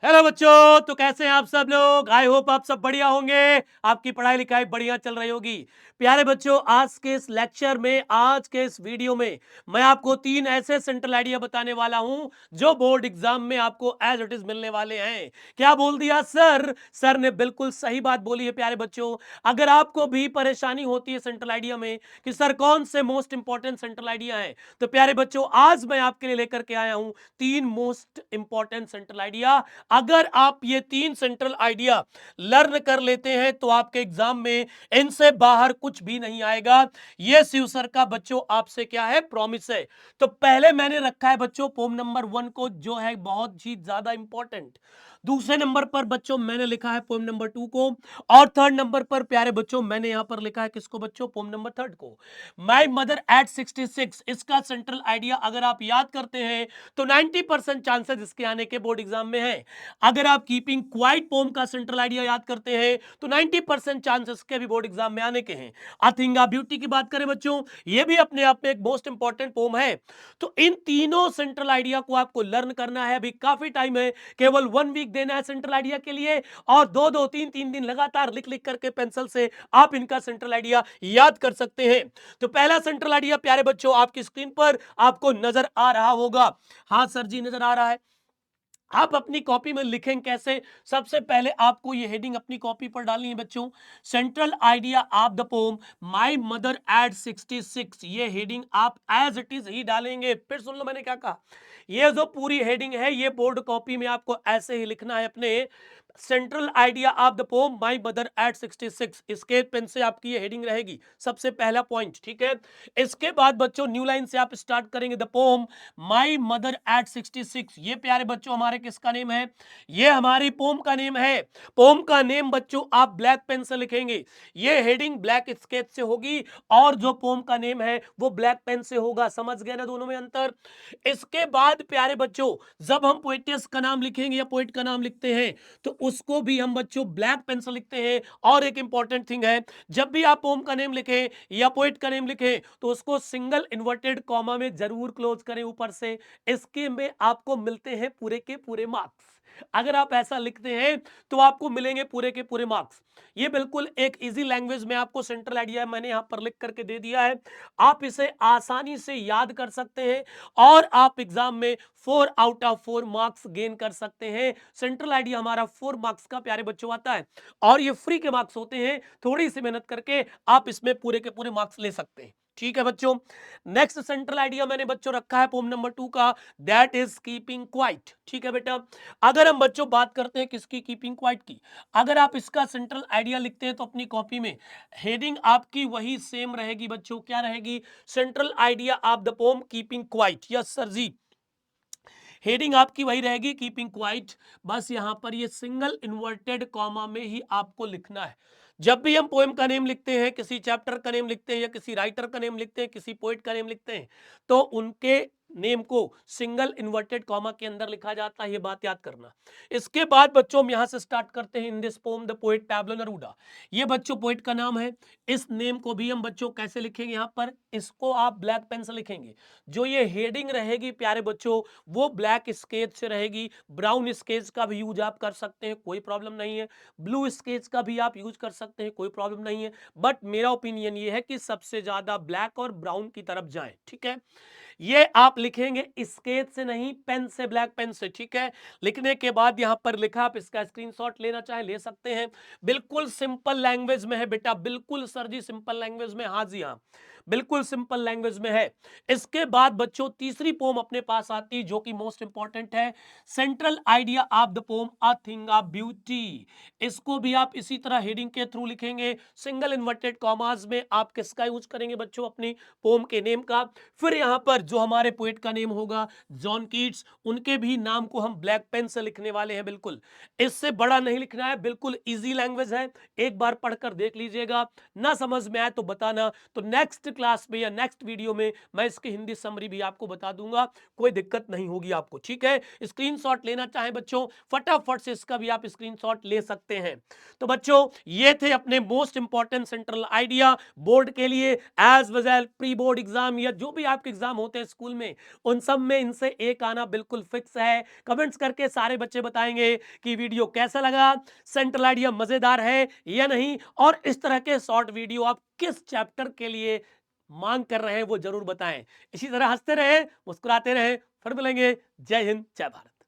Hello बच्चों, तो कैसे हैं आप सब लोग। आई होप आप सब बढ़िया होंगे, आपकी पढ़ाई लिखाई बढ़िया चल रही होगी। प्यारे बच्चों, आज के इस लेक्चर में, आज के इस वीडियो में मैं आपको 3 ऐसे सेंट्रल आइडिया बताने वाला हूं जो बोर्ड एग्जाम में आपको एज इट इज मिलने वाले हैं। क्या बोल दिया सर? सर ने बिल्कुल सही बात बोली है। प्यारे बच्चों, अगर आपको भी परेशानी होती है सेंट्रल आइडिया में कि सर कौन से मोस्ट इंपॉर्टेंट सेंट्रल आइडिया है, तो प्यारे बच्चों आज मैं आपके लिए लेकर के आया हूं 3 मोस्ट इंपॉर्टेंट सेंट्रल आइडिया। अगर आप ये 3 सेंट्रल आइडिया लर्न कर लेते हैं तो आपके एग्जाम में इनसे बाहर कुछ भी नहीं आएगा। ये शिव सर का बच्चों आपसे क्या है, प्रॉमिस है। तो पहले मैंने रखा है बच्चों पोम नंबर 1 को, जो है बहुत ही ज्यादा इंपॉर्टेंट। दूसरे नंबर पर बच्चों मैंने लिखा है पोम नंबर 2 को, और थर्ड नंबर पर प्यारे बच्चों मैंने यहां पर लिखा है किसको बच्चों, पोम नंबर 3 को, माय मदर एट 66। इसका सेंट्रल आइडिया अगर आप याद करते हैं तो 90% चांसेस इसके आने के बोर्ड एग्जाम में है। अगर आप कीपिंग क्वाइट पोम का सेंट्रल आइडिया याद करते हैं तो 90% चांसेस के भी बोर्ड एग्जाम में आने के हैं। अथिंगा ब्यूटी की बात करें बच्चों, ये भी अपने आप में एक मोस्ट इंपॉर्टेंट पोम है। तो इन तीनों सेंट्रल आइडिया को आपको लर्न करना है। अभी काफी टाइम है, केवल 1 वीक देना है सेंट्रल आइडिया के लिए, और 2-2 3-3 दिन लगातार लिख लिख करके पेंसिल से आप इनका सेंट्रल आइडिया याद कर सकते हैं। तो पहला सेंट्रल आइडिया प्यारे बच्चों आपकी स्क्रीन पर आपको नजर आ रहा होगा। हाँ सर जी, नजर आ रहा है। आप अपनी कॉपी में लिखें कैसे? सबसे पहले आपको ये हेडिंग अपनी कॉपी पर डालनी है बच्चों, central idea of the pome my mother eight 66। ये हेडिंग आप एज इट इज ही डालेंगे। फिर सुन लो मैंने क्या कहा। ये जो पूरी हेडिंग है ये बोर्ड कॉपी में आपको ऐसे ही लिखना है अपने, central idea of the pome my mother eight 66। इसके पेन से आपकी ये हेडिंग रहेगी, सबसे पहला पॉइंट, ठीक है। इसके बाद बच्चों न्यू लाइन से आप स्टार्ट करेंगे, the pome my mother eight 66। ये प्यारे बच्चों हमारे किसका नेम है? ये हमारी पोम का नेम है। पोम का नेम बच्चों आप ब्लैक पेन से लिखेंगे, ये हेडिंग ब्लैक स्केच से होगी, और जो पोम का नेम है वो ब्लैक पेन से होगा। समझ गए ना दोनों में अंतर? इसके बाद प्यारे बच्चों जब हम पोएटिस का नाम लिखेंगे या पोएट का नाम लिखते हैं तो उसको भी हम बच्चों ब्लैक पेन से लिखते हैं। और एक इंपॉर्टेंट थिंग है, जब भी आप पोम का नेम लिखें या पोएट का नेम लिखें तो उसको सिंगल इन्वर्टेड कॉमा में जरूर क्लोज करें ऊपर से। इसके में आपको मिलते हैं पूरे के पूरे मार्क्स। अगर आप ऐसा लिखते हैं तो आपको मिलेंगे पूरे के पूरे मार्क्स। ये बिल्कुल एक इजी लैंग्वेज में आपको सेंट्रल आइडिया मैंने यहां पर लिख करके दे दिया है। आप इसे आसानी से याद कर सकते हैं और आप एग्जाम में 4 आउट ऑफ 4 मार्क्स गेन कर सकते हैं। सेंट्रल आइडिया हमारा 4 मार्क्स का प्यारे बच्चों आता है, और ये फ्री के मार्क्स होते हैं। थोड़ी सी मेहनत करके आप इसमें पूरे के पूरे मार्क्स ले सकते हैं। ठीक है बच्चों, नेक्स्ट सेंट्रल आइडिया मैंने बच्चों रखा है पोम नंबर 2 का, दैट इज कीपिंग क्वाइट। ठीक है बेटा, अगर हम बच्चों बात करते हैं किसकी, कीपिंग क्वाइट की, अगर आप इसका सेंट्रल आइडिया लिखते हैं तो अपनी कॉपी में हेडिंग आपकी वही सेम रहेगी बच्चों। क्या रहेगी? Central idea of the poem keeping quiet. Yes sir ji, heading आपकी वही रहेगी, कीपिंग क्वाइट। बस यहां पर ये सिंगल इन्वर्टेड कॉमा में ही आपको लिखना है। जब भी हम पोएम का नेम लिखते हैं, किसी चैप्टर का नेम लिखते हैं, या किसी राइटर का नेम लिखते हैं, किसी पोएट का नेम लिखते हैं, तो उनके नेम को सिंगल इन्वर्टेड कॉमा के अंदर लिखा जाता है। ये बात याद करना। इसके बाद बच्चों हम यहां से स्टार्ट करते हैं, in this pome the poet Pablo Neruda. ये बच्चों पोएट का नाम है। इस नेम को भी हम बच्चों कैसे लिखेंगे? यहां पर इसको आप ब्लैक पेन से लिखेंगे। जो ये हेडिंग रहेगी प्यारे बच्चों वो ब्लैक स्केच से रहेगी। ब्राउन स्केच का भी यूज आप कर सकते हैं, कोई प्रॉब्लम नहीं है। ब्लू स्केच का भी आप यूज कर सकते हैं, कोई प्रॉब्लम नहीं है। बट मेरा ओपिनियन ये है कि सबसे ज्यादा ब्लैक और ब्राउन की तरफ जाएं। ठीक है, ये आप लिखेंगे स्केच से नहीं, पेन से, ब्लैक पेन से। ठीक है, लिखने के बाद यहां पर लिखा, आप इसका स्क्रीनशॉट लेना चाहे ले सकते हैं। बिल्कुल सिंपल लैंग्वेज में है बेटा, बिल्कुल सर जी सिंपल लैंग्वेज में। हाँ जी हाँ, बिल्कुल सिंपल लैंग्वेज में है। इसके बाद बच्चों तीसरी पोम अपने पास आती है जो कि मोस्ट इंपॉर्टेंट है, central idea of the pome a thing of beauty. इसको भी आप इसी तरह हेडिंग के थ्रू लिखेंगे, सिंगल इन्वर्टेड कॉमास में आप किसका यूज करेंगे बच्चों? अपनी पोम के नेम का। फिर यहां पर जो हमारे पोएट का नेम होगा जॉन कीट्स, उनके भी नाम को हम ब्लैक पेन से लिखने वाले हैं। बिल्कुल इससे बड़ा नहीं लिखना है, बिल्कुल इजी लैंग्वेज है। एक बार पढ़कर देख लीजिएगा, ना समझ में आए तो बताना, तो नेक्स्ट क्लास में या नेक्स्ट वीडियो में मैं इसकी हिंदी समरी भी आपको बता दूंगा, कोई दिक्कत नहीं होगी आपको। ठीक है, स्क्रीनशॉट लेना चाहे बच्चों फटाफट से इसका भी आप स्क्रीनशॉट ले सकते हैं। तो बच्चों ये थे अपने most important central idea board के लिए, as well pre board exam या जो भी आपके एग्जाम होते होते हैं स्कूल में, उन सब में इनसे एक आना बिल्कुल फिक्स है। कमेंट्स करके सारे बच्चे बताएंगे कि वीडियो कैसा लगा, सेंट्रल आइडिया मजेदार है या नहीं, और इस तरह के शॉर्ट वीडियो आप किस चैप्टर के लिए मांग कर रहे हैं वो जरूर बताएं। इसी तरह हंसते रहे, मुस्कुराते रहे, फिर मिलेंगे। जय हिंद, जय भारत।